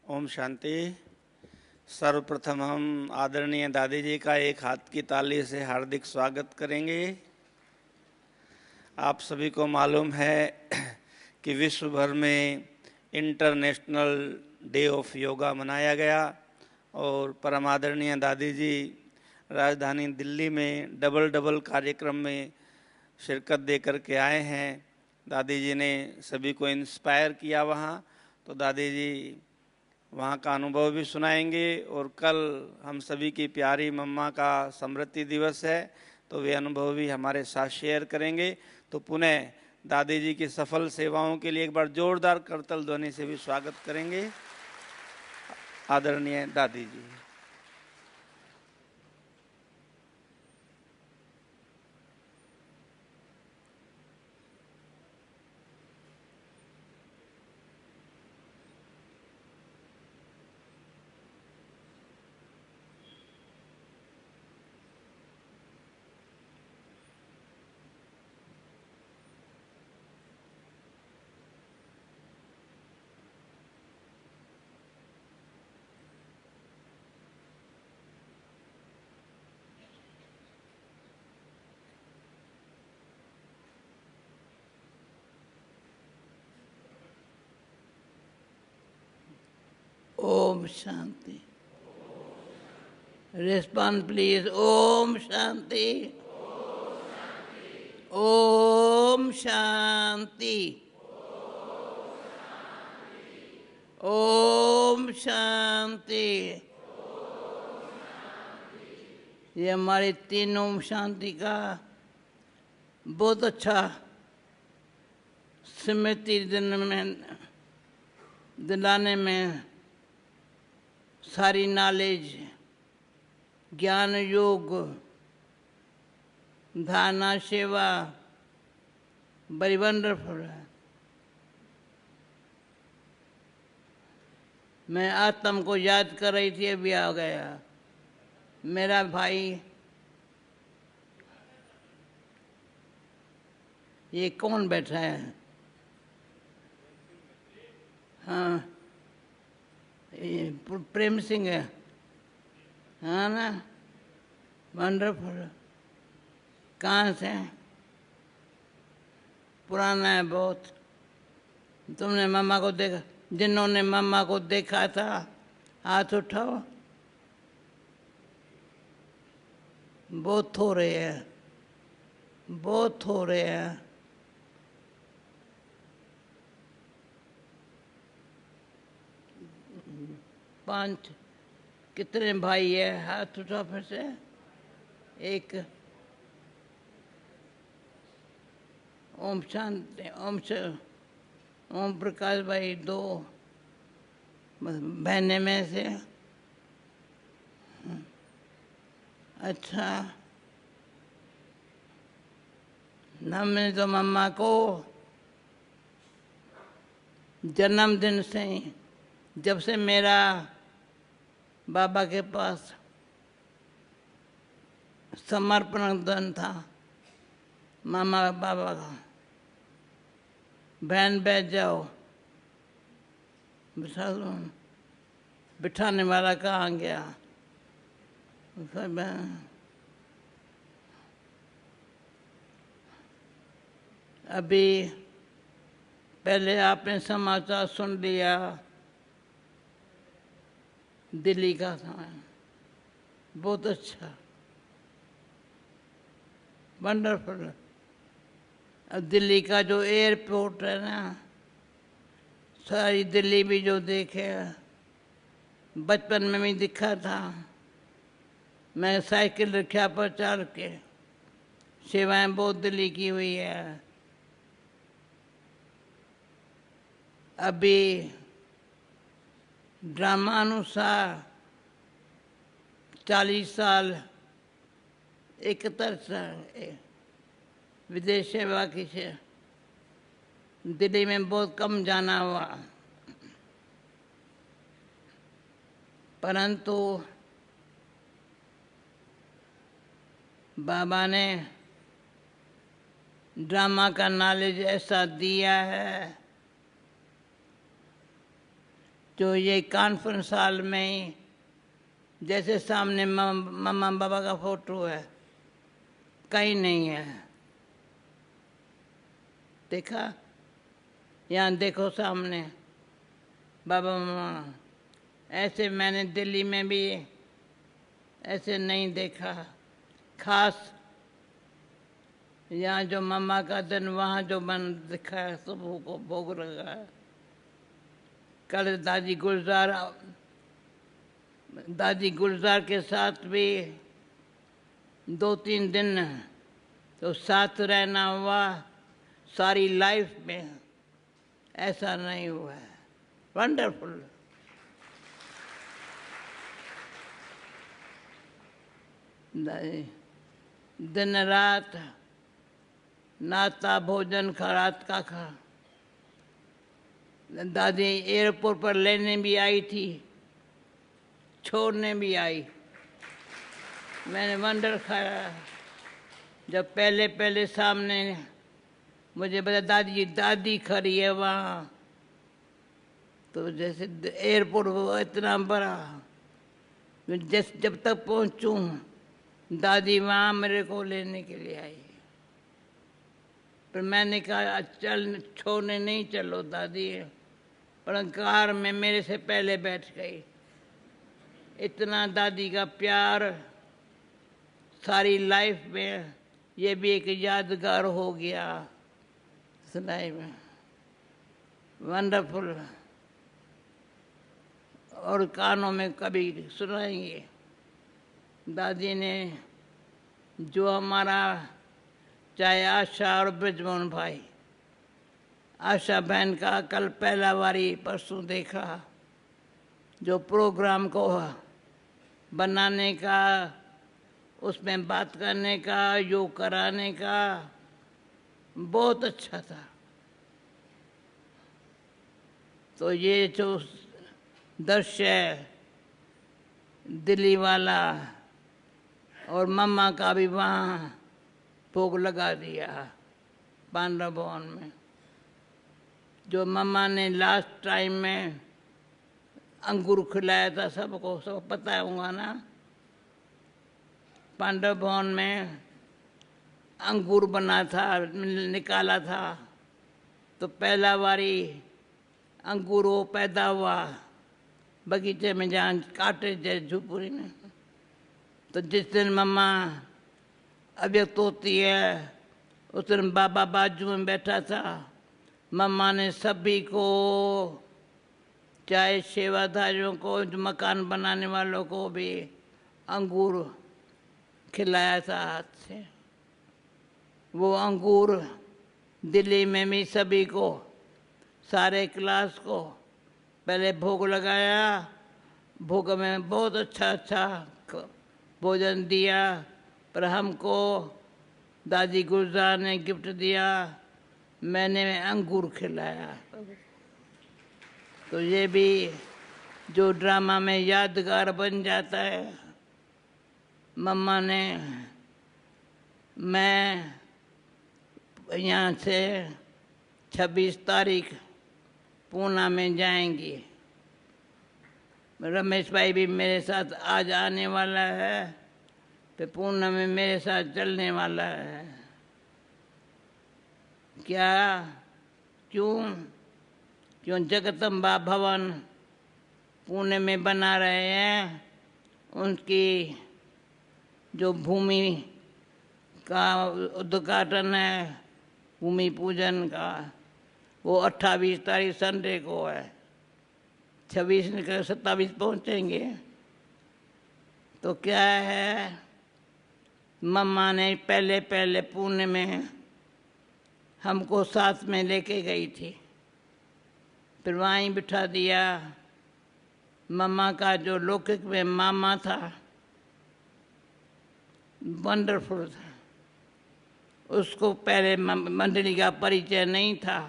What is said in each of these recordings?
ओम शांति। सर्वप्रथम हम आदरणीय दादी जी का एक हाथ की ताली से हार्दिक स्वागत करेंगे। आप सभी को मालूम है कि विश्व भर में इंटरनेशनल डे ऑफ योगा मनाया गया और परम आदरणीय दादी जी राजधानी दिल्ली में डबल कार्यक्रम में शिरकत दे करके आए हैं। दादी जी ने सभी को इंस्पायर किया वहाँ, तो दादी जी वहाँ का अनुभव भी सुनाएंगे। और कल हम सभी की प्यारी मम्मा का स्मृति दिवस है, तो वे अनुभव भी हमारे साथ शेयर करेंगे। तो पुनः दादी जी की सफल सेवाओं के लिए एक बार जोरदार करतल ध्वनि से भी स्वागत करेंगे आदरणीय दादी जी। ओम शांति। Respond please. ओम शांति। ओम शांति। ओम शांति। ये हमारे तीन ओम शांति का बहुत अच्छा स्मृति दिलाने में सारी नॉलेज, ज्ञान, योग, धारणा, सेवा बड़ी वंडरफुल है। मैं आत्म को याद कर रही थी, अभी आ गया मेरा भाई। ये कौन बैठा है? हाँ, ये प्रेम सिंह है, हाँ ना, वंडरफुल। कहाँ से? पुराना है बहुत। तुमने मम्मा को देखा? जिन्होंने मम्मा को देखा था हाथ उठाओ। बहुत थोड़े हैं, बहुत थोड़े हैं। पांच कितने भाई है? हाथ उठाओ फिर से। एक। ओम शांति। ओम प्रकाश भाई दो। बहने में से। अच्छा, हमने तो मम्मा को जन्मदिन से ही, जब से मेरा बाबा के पास समर्पण दिन था, मामा बाबा का, बहन बैठ जाओ, बिठा दो। बिठाने वाला कहाँ गया? अभी पहले आपने समाचार सुन लिया दिल्ली का था, बहुत अच्छा, वंडरफुल। अब दिल्ली का जो एयरपोर्ट है ना, सारी दिल्ली भी जो देखे, बचपन में भी दिखा था। मैं साइकिल रिक्शा पर चढ़ के सेवाएं बहुत दिल्ली की हुई है। अभी ड्रामानुसार 40 साल 71 साल विदेश सेवा की से दिल्ली में बहुत कम जाना हुआ, परंतु बाबा ने ड्रामा का नॉलेज ऐसा दिया है जो ये कॉन्फ्रेंस हॉल में ही जैसे सामने मम्मा बाबा का फोटो है, कहीं नहीं है। देखा? यहाँ देखो सामने बाबा मम्मा। ऐसे मैंने दिल्ली में भी ऐसे नहीं देखा। खास यहाँ जो मम्मा का दिन, वहाँ जो मन दिखा है, सबों को भोग लगा है। कल दादी गुलजार के साथ भी 2-3 दिन तो साथ रहना हुआ, सारी लाइफ में ऐसा नहीं हुआ है। वंडरफुल। दिन रात नाश्ता भोजन रात का खा। दादी एयरपोर्ट पर लेने भी आई थी, छोड़ने भी आई। मैंने वंडर खाया जब पहले सामने मुझे बता दादी खड़ी है वहाँ। तो जैसे एयरपोर्ट इतना बड़ा, जब तक पहुँचूँ दादी वहाँ मेरे को लेने के लिए आई। पर मैंने कहा चल, छोड़ने नहीं चलो दादी, पर कार में मेरे से पहले बैठ गई। इतना दादी का प्यार सारी लाइफ में, ये भी एक यादगार हो गया सुनाई में। वंडरफुल। और कानों में कभी सुनाएंगे। दादी ने जो हमारा, चाहे आशा और ब्रजमोहन भाई, आशा बहन का कल पहला बारी परसों देखा, जो प्रोग्राम को बनाने का, उसमें बात करने का, योग कराने का, बहुत अच्छा था। तो ये जो दृश्य है दिल्ली वाला, और मम्मा का भी वहाँ भोग लगा दिया पांडव भवन में। जो मम्मा ने लास्ट टाइम में अंगूर खिलाया था सबको, सब पता होगा ना। पांडव भवन में अंगूर बना था, निकाला था, तो पहला बारी अंगूर वो पैदा हुआ बगीचे में, जहाँ काटे जैसे झुपड़ी में। तो जिस दिन मम्मा अव्यक्त होती है, उस दिन बाबा बाजू में बैठा था। मम्मा ने सभी को, चाहे सेवादारियों को, जो मकान बनाने वालों को भी अंगूर खिलाया था हाथ से। वो अंगूर दिल्ली में भी सभी को, सारे क्लास को पहले भोग लगाया। भोग में बहुत अच्छा भोजन दिया, पर हमको दादी गुलजार ने गिफ्ट दिया, मैंने अंगूर खिलाया। तो ये भी जो ड्रामा में यादगार बन जाता है। मम्मा ने, मैं यहाँ से 26 तारीख पूना में जाएंगी। रमेश भाई भी मेरे साथ आज आने वाला है, तो पूना में मेरे साथ चलने वाला है। क्या? क्यों जगदम्बा भवन पुणे में बना रहे हैं। उनकी जो भूमि का उद्घाटन है, भूमि पूजन का, वो 28 तारीख संडे को है। 26 निकल 27 पहुँचेंगे। तो क्या है, मम्मा ने पहले पुणे में हमको साथ में लेके गई थी, फिर वहीं बिठा दिया। मम्मा का जो लौकिक में मामा था, वंडरफुल था। उसको पहले मंडली का परिचय नहीं था,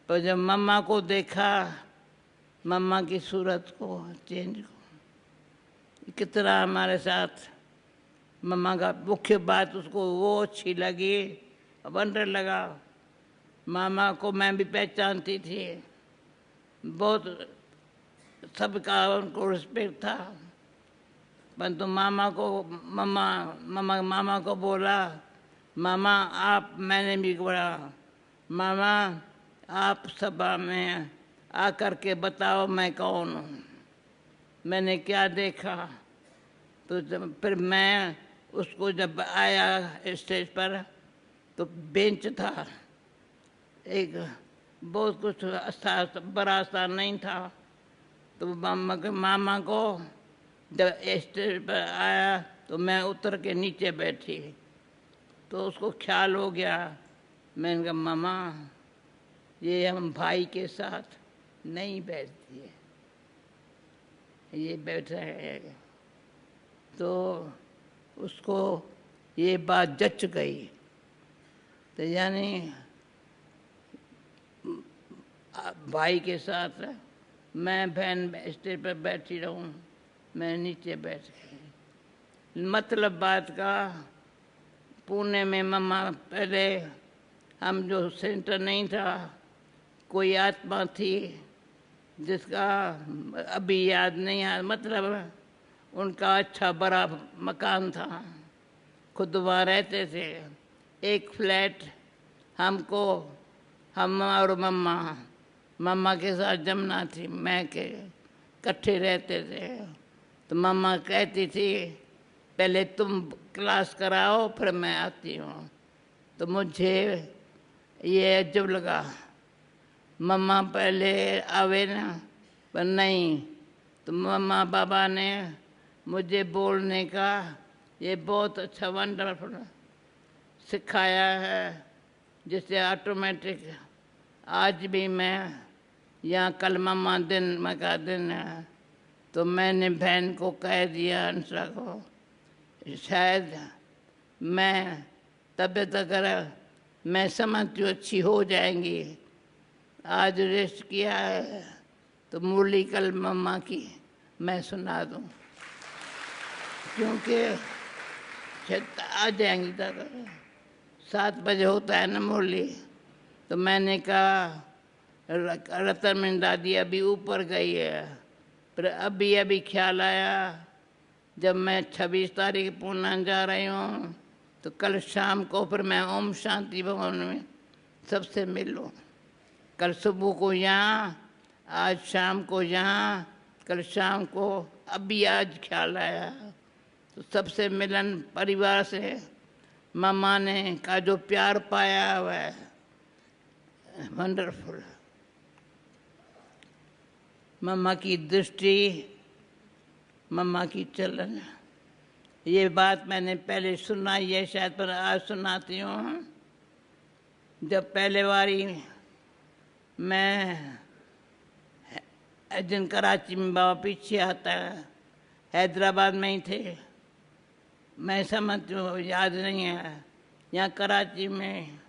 पर जब मम्मा को देखा, मम्मा की सूरत को, चेंज को, कितना हमारे साथ मम्मा का मुख्य बात उसको वो अच्छी लगी, वंडर लगा। मामा को मैं भी पहचानती थी, बहुत सबका उनको रिस्पेक्ट था। परंतु मामा को बोला, मामा आप, मैंने भी बोला, मामा आप सभा में आकर के बताओ मैं कौन हूँ, मैंने क्या देखा। तो फिर मैं उसको जब आया स्टेज पर तो बेंच था, एक बहुत कुछ बड़ा सा नहीं था। तो मामा को जब स्टेज पर आया तो मैं उतर के नीचे बैठी, तो उसको ख्याल हो गया। मैंने कहा मामा ये हम भाई के साथ नहीं बैठती है, ये बैठा है। तो उसको ये बात जच गई। तो यानी भाई के साथ मैं बहन स्टेज पर बैठी रहूं, मैं नीचे बैठ गई। मतलब बात का, पुणे में मम्मा पहले हम जो सेंटर नहीं था, कोई आत्मा थी जिसका अभी याद नहीं है, मतलब उनका अच्छा बड़ा मकान था, खुद वहाँ रहते थे। एक फ्लैट हमको, हम और मम्मा के साथ जमुना थी, मैं के इकट्ठे रहते थे। तो मम्मा कहती थी पहले तुम क्लास कराओ फिर मैं आती हूँ। तो मुझे ये अजब लगा, मम्मा पहले आवे ना, पर नहीं। तो मम्मा पापा ने मुझे बोलने का ये बहुत अच्छा वंडरफुल सिखाया है, जिससे ऑटोमेटिक आज भी मैं यहाँ कल मम्मा दिन का दिन है, तो मैंने बहन को कह दिया, अंशा को, शायद मैं तबीयत अगर मैं समझती हूँ अच्छी हो जाएंगी, आज रेस्ट किया है तो मुरली कल मम्मा की मैं सुना दूँ, क्योंकि आ जाएंगी तक 7 बजे होता है ना मुरली। तो मैंने कहा रतन दादी अभी ऊपर गई है, पर अभी ख्याल आया जब मैं 26 तारीख पूना जा रही हूँ तो कल शाम को फिर मैं ओम शांति भवन में सबसे मिलूँ। कल सुबह को यहाँ, आज शाम को यहाँ, कल शाम को, अभी आज ख्याल आया तो सबसे मिलन, परिवार से मम्मा ने का जो प्यार पाया हुआ है वंडरफुल। मम्मा की दृष्टि, मम्मा की चलन, ये बात मैंने पहले सुनाई है शायद, पर आज सुनाती हूँ। जब पहले बारी मैं जिन कराची में बाबा पीछे आता है, हैदराबाद में ही थे, मैं समझती हूँ याद नहीं है। यहाँ कराची में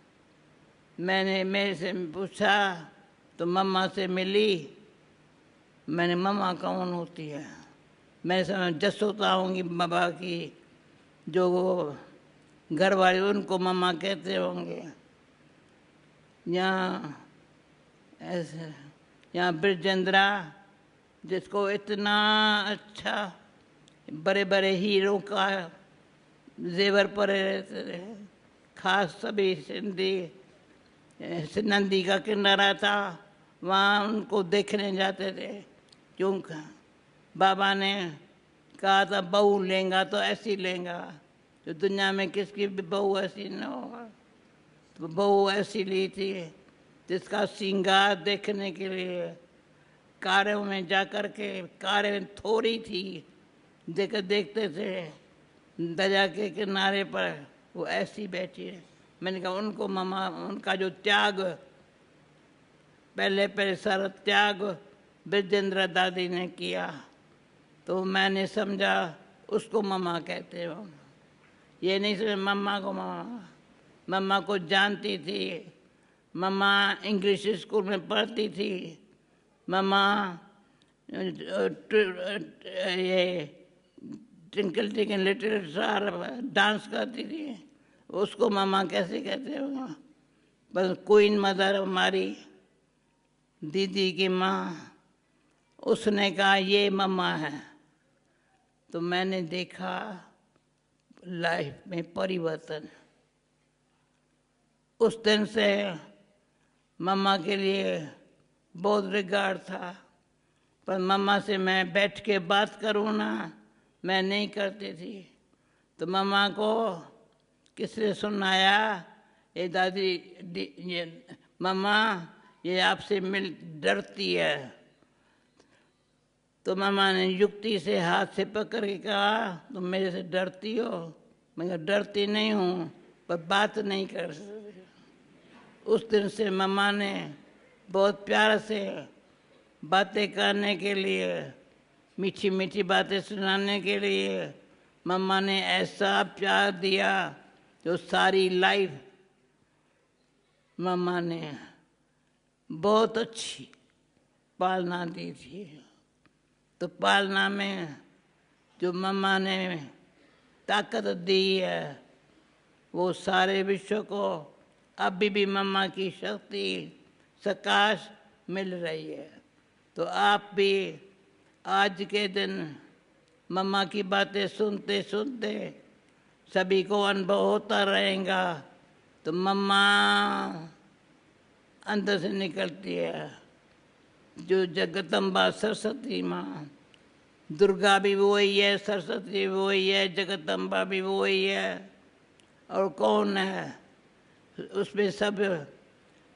मैंने मेरे से पूछा तो मम्मा से मिली, मैंने मम्मा कौन होती है, मैं समझ जसोता होंगी बाबा की, जो वो घर वाले उनको मम्मा कहते होंगे। यहाँ ऐसे, यहाँ ब्रजेंद्रा जिसको इतना अच्छा बड़े बड़े हीरो का जेवर परे रहते थे, खास सभी नंदी का किनारा था, वहाँ उनको देखने जाते थे। क्योंकि बाबा ने कहा था बहू लेंगा तो ऐसी लेंगा, तो दुनिया में किसकी भी बहू ऐसी न होगा। तो बहू ऐसी ली थी जिसका श्रृंगार देखने के लिए कारों में जा कर के, कारें थोड़ी थी, देखते थे दरिया के किनारे पर वो ऐसी बैठी है। मैंने कहा उनको मम्मा, उनका जो त्याग, पहले सारा त्याग ब्रजेंद्र दादी ने किया, तो मैंने समझा उसको मम्मा कहते हो। ये नहीं समझ मम्मा को मम्मा को जानती थी। मम्मा इंग्लिश स्कूल में पढ़ती थी, मम्मा ये twinkle tinkle little star dance करती थी, उसको मम्मा कैसे कहते हो। बस क्वीन मदर हमारी दीदी की माँ, उसने कहा ये मम्मा है। तो मैंने देखा लाइफ में परिवर्तन। उस दिन से मम्मा के लिए बहुत रिगार्ड था, पर मम्मा से मैं बैठ के बात करूँ ना, मैं नहीं करती थी। तो मम्मा को किसने सुनाया, ये दादी ये मम्मा ये आपसे मिल डरती है। तो मम्मा ने युक्ति से हाथ से पकड़ के कहा तुम मेरे से डरती हो? मैं कहा डरती नहीं हूँ, पर बात नहीं कर सकती। उस दिन से मम्मा ने बहुत प्यार से बातें करने के लिए, मीठी मीठी बातें सुनाने के लिए मम्मा ने ऐसा प्यार दिया जो सारी लाइफ मम्मा ने बहुत अच्छी पालना दी थी। तो पालना में जो मम्मा ने ताकत दी है वो सारे विश्व को अभी भी मम्मा की शक्ति सकाश मिल रही है। तो आप भी आज के दिन मम्मा की बातें सुनते सुनते सभी को अनुभव होता रहेगा। तो मम्मा अंदर से निकलती है, जो जगदम्बा सरस्वती माँ, दुर्गा भी वही है, सरस्वती भी वही है, जगदम्बा भी वही है। और कौन है उसमें? सब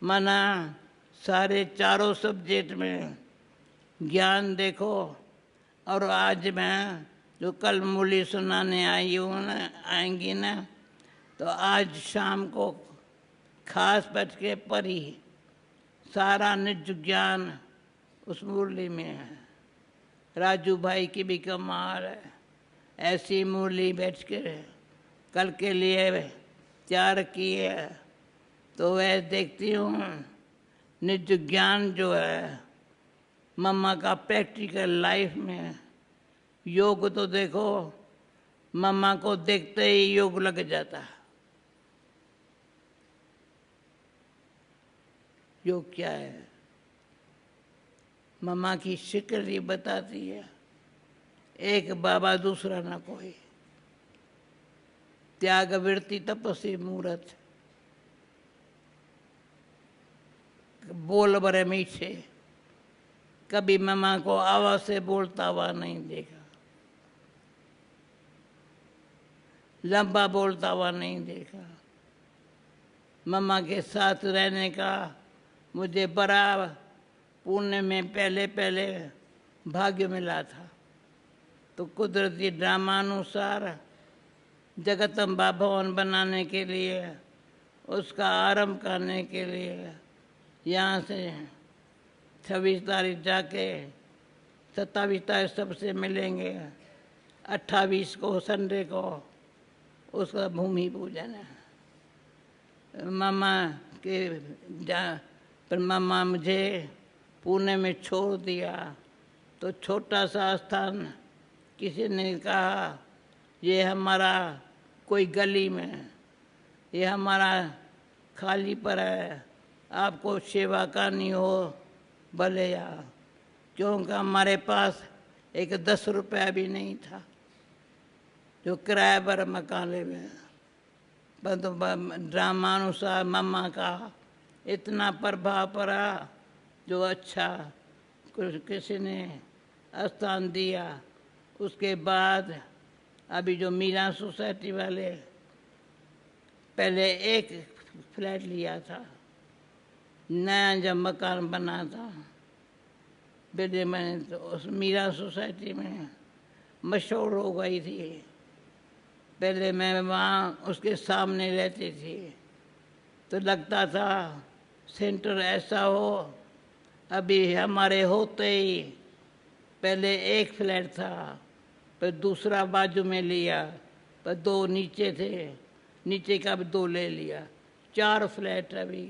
मना सारे चारों सब्जेक्ट में ज्ञान देखो। और आज मैं जो कल मूली सुनाने आई हूँ ना, आएंगी ना, तो आज शाम को खास बैठ के पढ़ी, सारा निज ज्ञान उस मुरली में है। राजू भाई की भी कमाल है, ऐसी मुरली बैठ के कल के लिए तैयार की है। तो वह देखती हूँ निज ज्ञान जो है मम्मा का प्रैक्टिकल लाइफ में। योग तो देखो, मम्मा को देखते ही योग लग जाता है। योग क्या है? मम्मा की शिक्ल ही बताती है, एक बाबा दूसरा ना कोई। त्याग वृत्ति तपस्वी मूर्त, बोल बड़े मीठे, कभी मम्मा को आवाज से बोलता हुआ नहीं देखा, लंबा बोलता हुआ नहीं देखा। मम्मा के साथ रहने का मुझे बड़ा पुण्य में पहले पहले भाग्य मिला था। तो कुदरती ड्रामानुसार जगदम्बा भवन बनाने के लिए, उसका आरंभ करने के लिए यहाँ से 26 तारीख जाके 27 तारीख सबसे मिलेंगे, 28 को संडे को उसका भूमि पूजन है। मामा के पर मामा मुझे पुणे में छोड़ दिया। तो छोटा सा स्थान, किसी ने कहा ये हमारा कोई गली में, ये हमारा खाली पर है, आपको सेवा करनी हो भले या, क्योंकि हमारे पास एक 10 रुपया भी नहीं था जो किराए पर मकान ले में। परंतु ड्रामानुसार मम्मा का इतना प्रभाव पड़ा, जो अच्छा किसी ने स्थान दिया। उसके बाद अभी जो मीरा सोसाइटी वाले पहले एक फ्लैट लिया था, नया जब मकान बना था बेटे, मैंने तो उस मीरा सोसाइटी में मशहूर हो गई थी। पहले मैं वहाँ उसके सामने रहती थी, तो लगता था सेंटर ऐसा हो। अभी हमारे होते ही पहले एक फ्लैट था, फिर दूसरा बाजू में लिया, पर 2 नीचे थे, नीचे का भी 2 ले लिया, 4 फ्लैट अभी।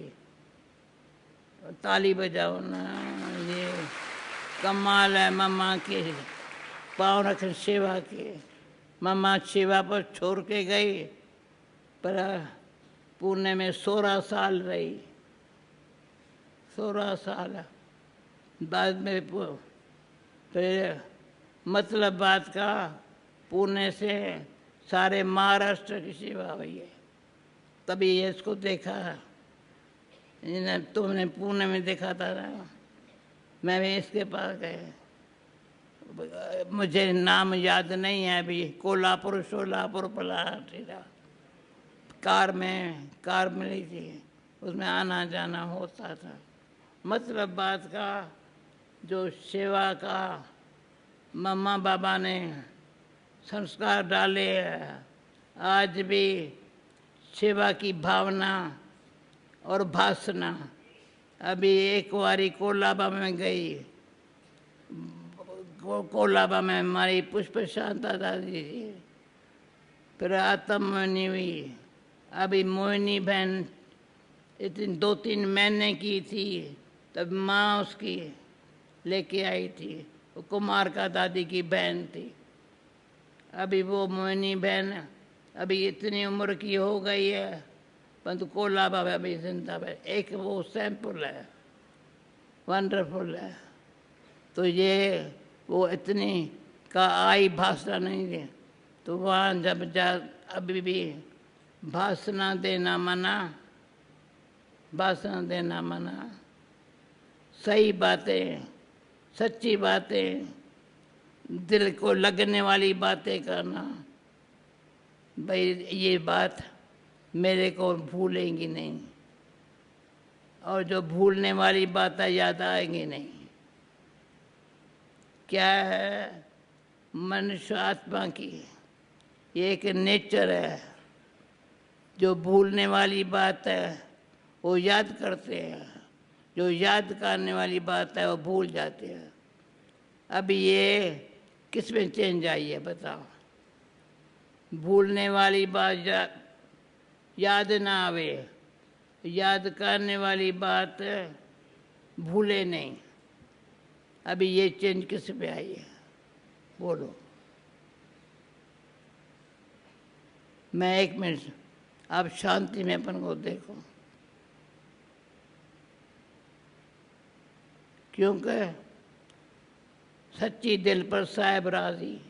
ताली बजाओ ना, ये कमाल है मम्मा के पाँव रखन सेवा के। मम्मा सेवा पर छोड़ के गई, पर पुणे में 16 साल रही, 16 साल। बाद में तो ये मतलब बात का पुणे से सारे महाराष्ट्र की सेवा हुई है, तभी ये इसको देखा। तुमने पुणे में देखा था ना, मैं भी इसके पास गए, मुझे नाम याद नहीं है अभी, कोल्हापुर सोलापुर पलाटीरा, कार मिली थी, उसमें आना जाना होता था। मतलब बात का जो सेवा का मम्मा बाबा ने संस्कार डाले हैं, आज भी सेवा की भावना और भासना। अभी एक बारी कोलाबा में गई, कोलाबा में हमारी पुष्प शांता दादी जी, फिर आत्म मोहिनी हुई, अभी मोहिनी बहन इतनी 2-3 महीने की थी तब माँ उसकी लेके आई थी, वो कुमार का दादी की बहन थी। अभी वो मोहिनी बहन अभी इतनी उम्र की हो गई है, परंतु कोलाबा में अभी जिंदा है। एक वो सैंपल है, वंडरफुल है। तो ये वो इतनी का आई भाषा नहीं है, तो वहाँ जब जा अभी भी भाषण देना मना, भाषण देना मना, सही बातें, सच्ची बातें, दिल को लगने वाली बातें करना। भाई ये बात मेरे को भूलेंगी नहीं, और जो भूलने वाली बातें याद आएंगी नहीं। क्या है मनुष्य आत्मा की, ये एक नेचर है। जो भूलने वाली बात है वो याद करते हैं, जो याद करने वाली बात है वो भूल जाते हैं। अभी ये किस में चेंज आई है बताओ? भूलने वाली बात याद ना आवे, याद करने वाली बात भूले नहीं। अभी ये चेंज किस पे आई है बोलो? मैं 1 मिनट, आप शांति में अपन को देखो, क्योंकि सच्ची दिल पर साहिब राजी,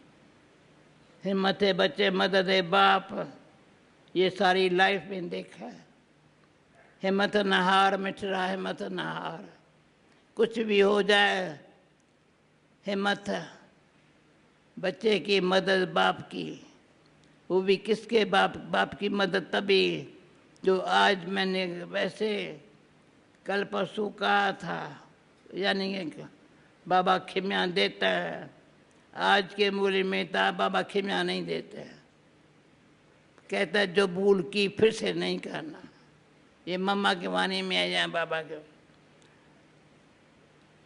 हिम्मत है बच्चे मदद है बाप, ये सारी लाइफ में देखा है। हिम्मत न हार मिठरा, हिम्मत न हार, कुछ भी हो जाए हिम्मत। बच्चे की मदद बाप की, वो भी किसके बाप की मदद तभी जो आज मैंने वैसे कल परसों कहा था, यानी कि बाबा खिम्या देता है, आज के मूल्य में था बाबा खिम्या नहीं देते। कहता है जो भूल की फिर से नहीं करना। ये मम्मा के वाणी में है या बाबा के,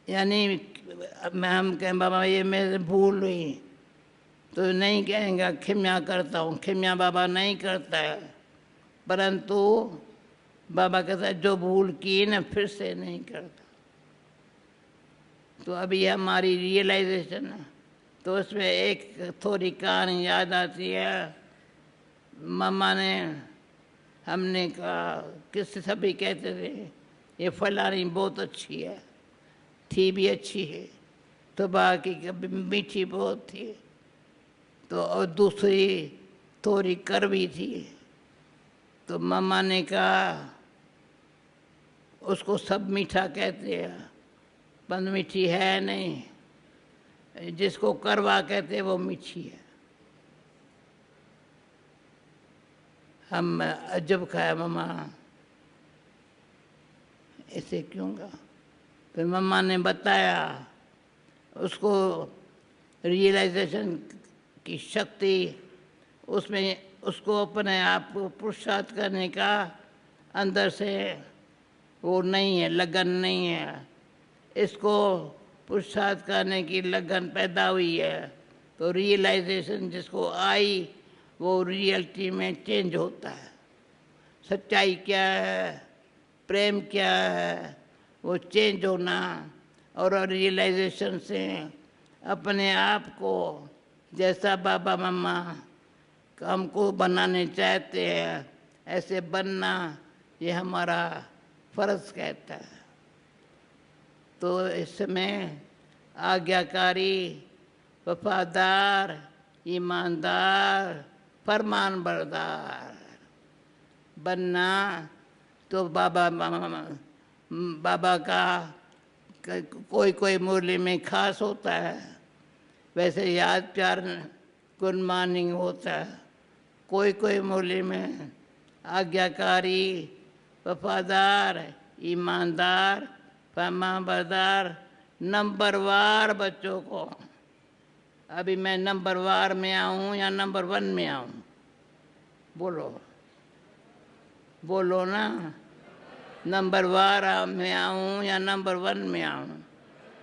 यानी हम कहें बाबा ये मेरे भूल हुई तो नहीं कहेंगे खिम्या करता हूँ, खिम्या बाबा नहीं करता है, परंतु बाबा कहता है जो भूल की ना फिर से नहीं करता। तो अभी हमारी रियलाइजेशन है, तो उसमें एक थोड़ी कहानी याद आती है। मम्मा ने, हमने कहा किससे, सभी कहते थे ये फलानी बहुत अच्छी है, थी भी अच्छी है, तो बाकी कभी मीठी बहुत थी, तो और दूसरी थोड़ी कड़वी थी। तो मम्मा ने कहा उसको सब मीठा कहते हैं, पर मीठी है नहीं, जिसको करवा कहते वो मीठी है। हम अजब खाया मम्मा, ऐसे क्यों कहा? फिर मम्मा ने बताया उसको रियलाइजेशन की शक्ति, उसमें उसको अपने आप को पुरुषार्थ करने का अंदर से वो नहीं है, लगन नहीं है। इसको पुरुषार्थ करने की लगन पैदा हुई है, तो रियलाइजेशन जिसको आई वो रियलिटी में चेंज होता है। सच्चाई क्या है, प्रेम क्या है, वो चेंज होना, और रियलाइजेशन से अपने आप को जैसा बाबा मम्मा हमको बनाने चाहते हैं ऐसे बनना, ये हमारा फर्ज कहता है। तो इसमें आज्ञाकारी, वफादार, ईमानदार, फरमान बरदार बनना। तो बाबा का कोई कोई मुरली में खास होता है, वैसे याद प्यार गुड मॉर्निंग होता है। कोई कोई मुरली में आज्ञाकारी, वफादार, ईमानदार, फरमाबरदार, नंबरवार बच्चों को। अभी मैं नंबरवार में आऊँ या नंबर 1 में आऊँ? बोलो बोलो ना। नंबरवार में आऊँ या नंबर 1 में आऊँ?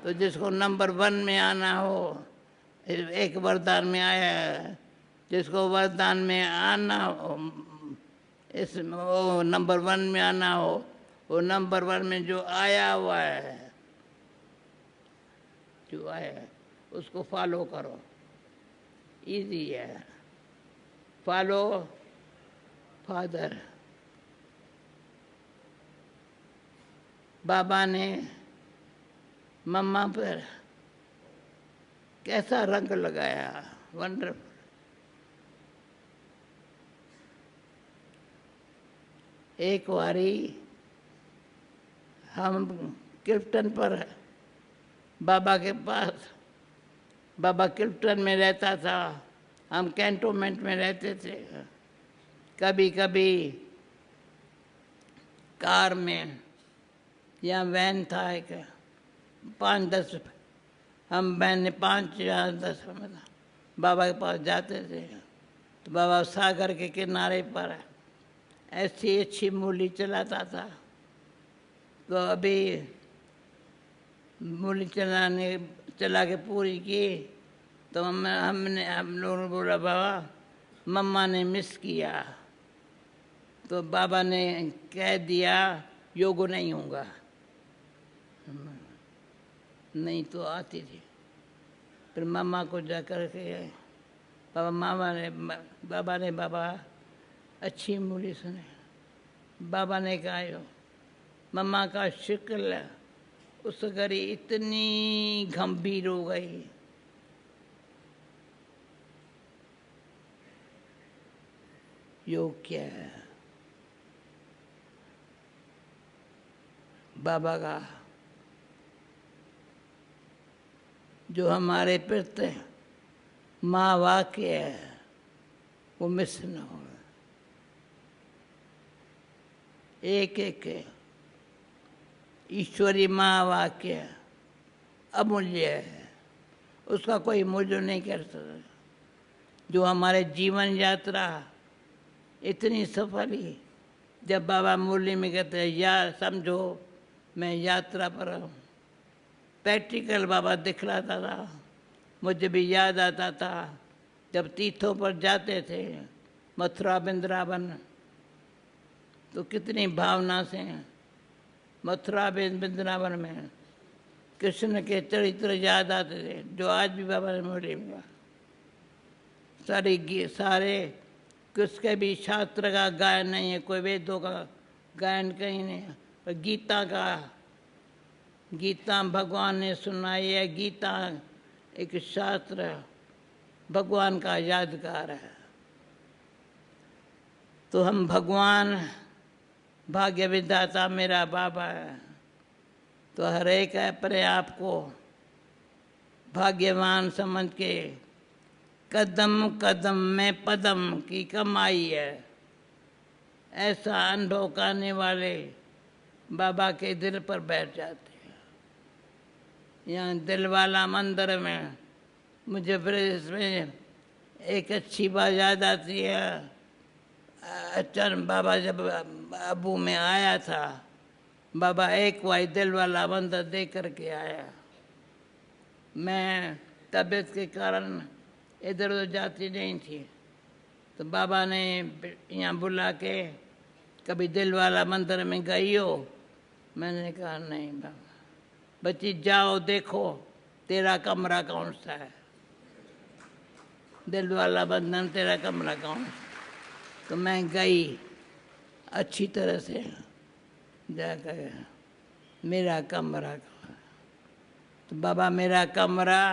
तो जिसको नंबर 1 में आना हो, एक वरदान में आया है, जिसको वरदान में आना हो, इस वो नंबर 1 में आना हो, वो नंबर 1 में जो आया हुआ है, जो आया है उसको फॉलो करो। इजी है। Follow father. बाबा ने मम्मा पर कैसा रंग लगाया, वंडरफुल। एक बारी हम क्लिफ्टन पर बाबा के पास, बाबा क्लिफ्टन में रहता था, हम कैंटोनमेंट में रहते थे। कभी कभी कार में या वैन था एक 5-10, हम वैन ने 5 या 10 बाबा के पास जाते थे। तो बाबा सागर के किनारे पर ऐसी अच्छी मूली चलाता था। तो अभी मूली चला के पूरी की, तो हम लोगों ने बोला बाबा मम्मा ने मिस किया। तो बाबा ने कह दिया योगो नहीं होगा। नहीं तो आती थी। फिर मम्मा को जा कर के बाबा अच्छी मूली सुने। बाबा ने कहा यो मम्मा का शुक्र है, उस घड़ी इतनी गंभीर हो गई। योग क्या है? बाबा का जो हमारे प्रति माँ वाक्य है वो मिस न हो। एक एक ईश्वरी माँ वाक्य अमूल्य है, उसका कोई मूल्य नहीं कर सकता। जो हमारे जीवन यात्रा इतनी सफल ही, जब बाबा मुरली में कहते हैं यार समझो मैं यात्रा पर हूँ, प्रैक्टिकल बाबा दिखलाता था। मुझे भी याद आता था जब तीर्थों पर जाते थे, मथुरा वृंदावन, तो कितनी भावना से मथुरा वृंदावन में कृष्ण के चरित्र याद आते थे, जो आज भी बाबा ने मुरली में सारे किसके भी शास्त्र का गायन नहीं है, कोई वेदों का गायन कहीं नहीं है, पर गीता भगवान ने सुनाई है। गीता एक शास्त्र भगवान का यादगार है। तो हम भगवान भाग्य विधाता मेरा बाबा है, तो हर एक अपने आप को भाग्यवान समझ के कदम कदम में पदम की कमाई है, ऐसा अनुभव करने वाले बाबा के दिल पर बैठ जाते हैं। यहाँ दिलवाला मंदिर में मुझे फिर इसमें एक अच्छी बात याद आती है। अचानक बाबा जब अबू में आया था, बाबा एक वाई दिलवाला मंदिर देख करके आया। मैं तबीयत के कारण इधर उधर जाती नहीं थी, तो बाबा ने यहाँ बुला के कभी दिलवाला मंदिर में गई हो? मैंने कहा नहीं बाबा। बच्ची जाओ देखो तेरा कमरा कौन सा है, दिलवाला बंधन तेरा कमरा कौन सा। तो मैं गई अच्छी तरह से जाकर, मेरा कमरा तो बाबा मेरा कमरा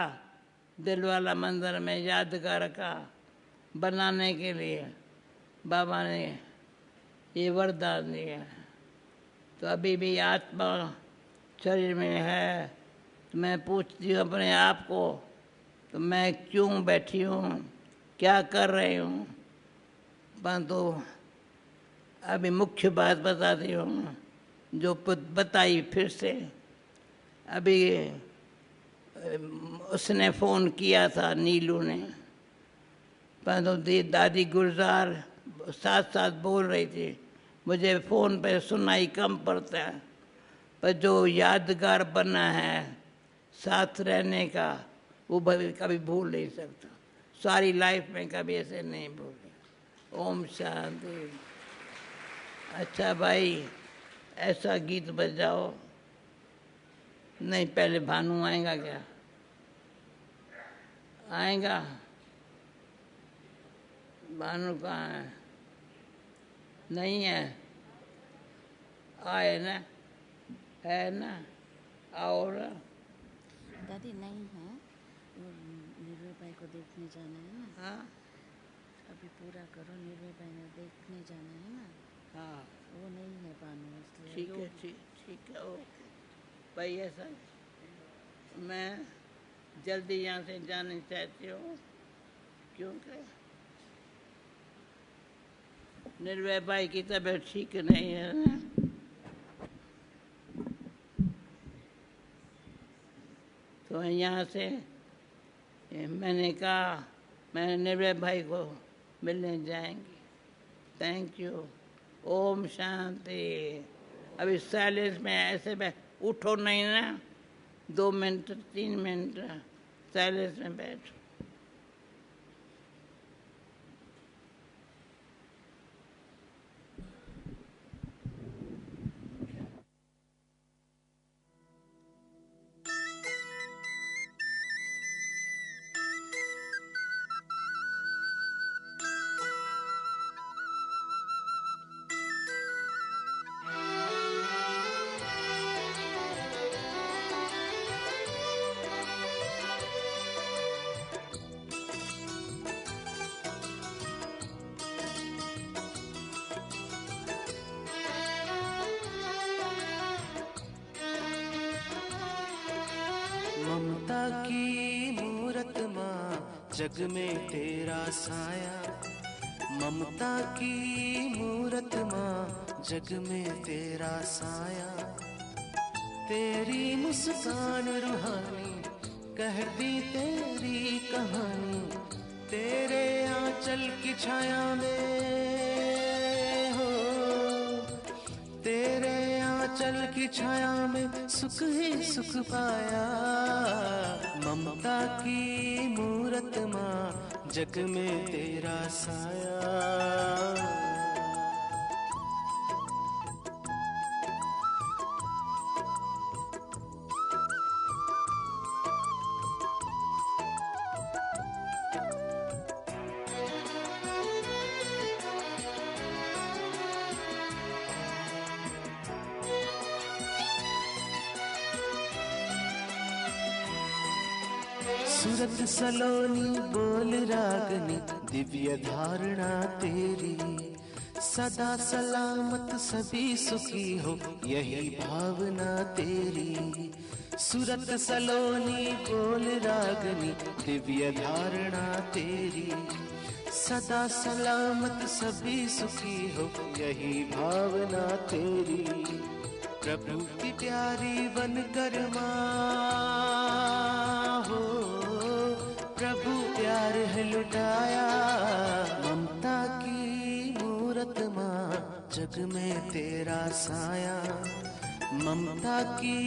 दिलवाला मंदिर में यादगार का बनाने के लिए बाबा ने ये वरदान दिया। तो अभी भी आत्मा शरीर में है। तो मैं पूछती हूँ अपने आप को, तो मैं क्यों बैठी हूँ, क्या कर रही हूँ। परंतु अभी मुख्य बात बताती हूँ जो बताई फिर से। अभी उसने फ़ोन किया था, नीलू ने, परंतु दादी गुलजार साथ साथ बोल रही थी। मुझे फ़ोन पे सुनाई कम पड़ता है, पर जो यादगार बना है साथ रहने का, वो कभी भूल नहीं सकता। सारी लाइफ में कभी ऐसे नहीं भूले। ओम शांति। अच्छा भाई, ऐसा गीत बजाओ। नहीं, पहले भानु आएगा क्या? आएगा? भानु कहाँ है? नहीं है? आए ना? है ना? आओ ना। दादी नहीं है, निर्भय भाई को देखने जाना है ना। हाँ अभी पूरा करो, निर्भय भाई ने देखने जाना है ना। हाँ वो नहीं है बानू, इसलिए ठीक है, ठीक है, ओके भाई। ऐसा मैं जल्दी यहाँ से जाना चाहती हूँ, क्योंकि निर्भय भाई की तबीयत ठीक नहीं है ना। तो यहाँ से मैंने कहा मैं निर्भय भाई को मिलने जाएंगी। Thank you. ओम शांति। अभी साइलेंस में ऐसे में उठो नहीं ना, 2 मिनट 3 मिनट साइलेंस में बैठो। ममता की मूरत माँ, जग में तेरा साया। ममता की मूरत माँ, जग में तेरा साया। तेरी मुस्कान रूहानी, कहती तेरी कहानी। तेरे आंचल की छाया में हो, तेरे आंचल की छाया में सुख ही सुख पाया। ममता की मूरत माँ, जग में तेरा साया। सूरत सलोनी बोल रागनी, दिव्य धारणा तेरी। सदा सलामत सभी सुखी हो, यही भावना तेरी। सूरत सलोनी बोल रागनी, दिव्य धारणा तेरी। सदा सलामत सभी सुखी हो, यही भावना तेरी। प्रभु की प्यारी बनकर माँ हो, प्रभु प्यार है लुटाया। ममता की मूरत माँ, जग में तेरा साया। ममता की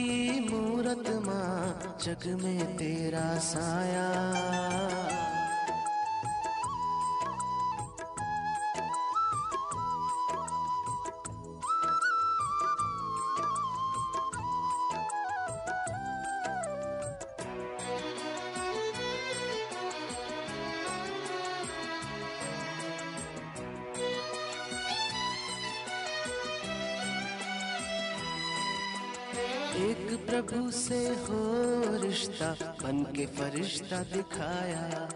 मूरत माँ, जग में तेरा साया। एक प्रभु से हो रिश्ता बन के फरिश्ता दिखाया।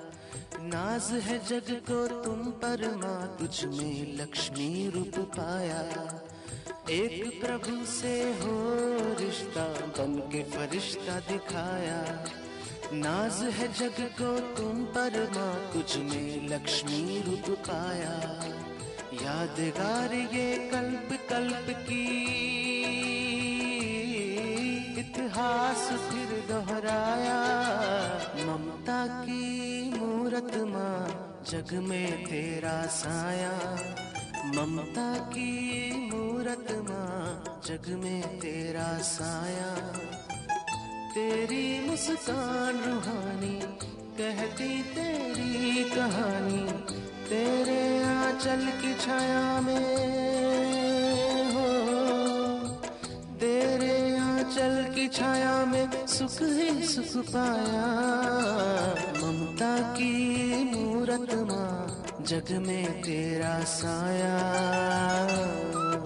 नाज है जग को तुम पर माँ, तुझ में लक्ष्मी रूप पाया। एक प्रभु से हो रिश्ता बन के फरिश्ता दिखाया। नाज है जग को तुम पर माँ, तुझ में लक्ष्मी रूप पाया। यादगार ये कल्प कल्प की इतिहास फिर दोहराया। ममता की मूरत माँ, जग में तेरा साया। ममता की मूरत माँ, जग में तेरा साया। तेरी मुस्कान रूहानी कहती तेरी कहानी। तेरे आंचल की छाया में हो, तेरे आंचल की छाया में सुख ही सुख पाया। ममता की मूरत माँ, जग में तेरा साया।